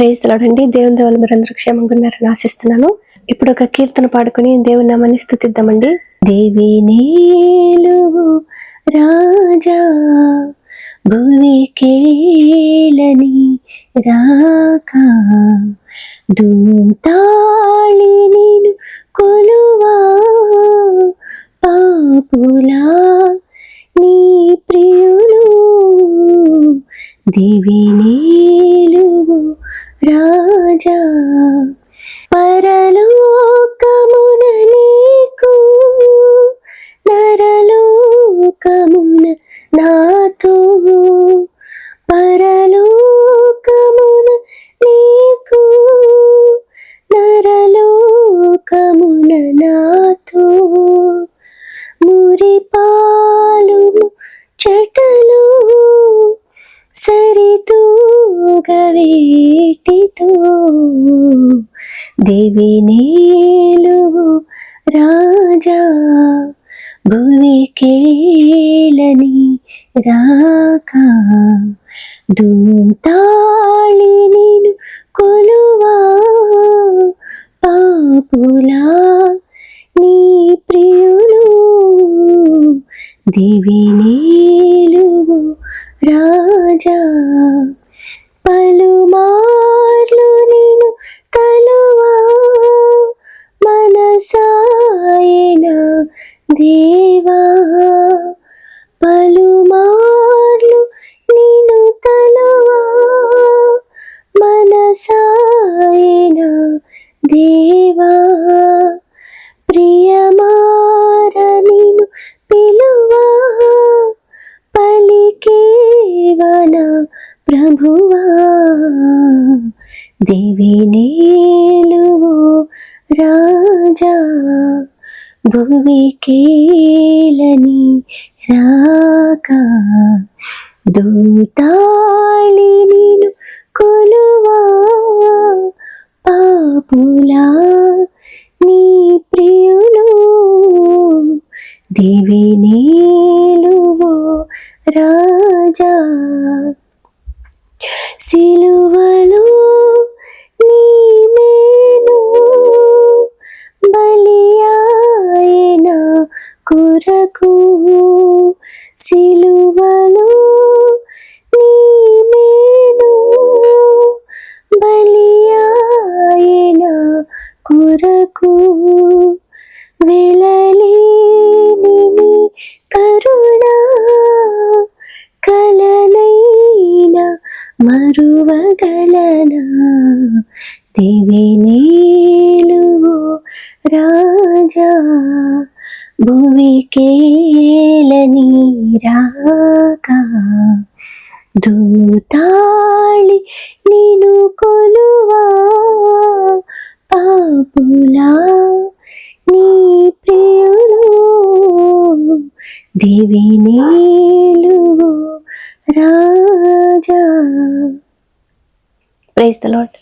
Praise the lord అండి. దేవుని దయ వల్ల మీరందరూ క్షేమంగా ఉన్నారని ఆశిస్తున్నాను. ఇప్పుడు ఒక కీర్తన పాడుకొని దేవుని నామాన్ని స్తుతిద్దామండి. దేవినేలువు రాజా భువికేలని రాక దూతాళి నిను కొలువా పాపులా నీ ప్రియులు దేవినేలువు రాజా పరలోకమున నీకు నరలోకమున నాతో పరలోకమున నీకు నరలోకమున నాతో మురిపాలు చెటలు సరితూగవేటితో దేవినేలువు రాజా భువికేలని రాక దూతాళి నిను కొలువా పాపులా నీ ప్రియులు దేవినేలువు రాజా పలుమార్లు నిను తలువా మనసాయన దేవా పలుమార్లు నిను తలువా మనసాయన దేవా ప్రియమార నిను పిలువా పలికేవన ప్రభువా దేవినేలువు రాజా భువికేలని రాక దూతాళి నిను కొలువా పాపులా నీ ప్రియులు దేవినేలువు రాజా సిలువలో నీ మేను బలియాయన కొరకు సిలువలో నీ మేను బలియాయన కొరకు వెలలేని నీ కరుణ కలనైనా మరువగలనా దేవినేలువు రాజా భువికేలని రాక దూతాళి నిను కొలువా పాపులా నీ ప్రియులు దేవినేలువు రాజా. Praise the lord.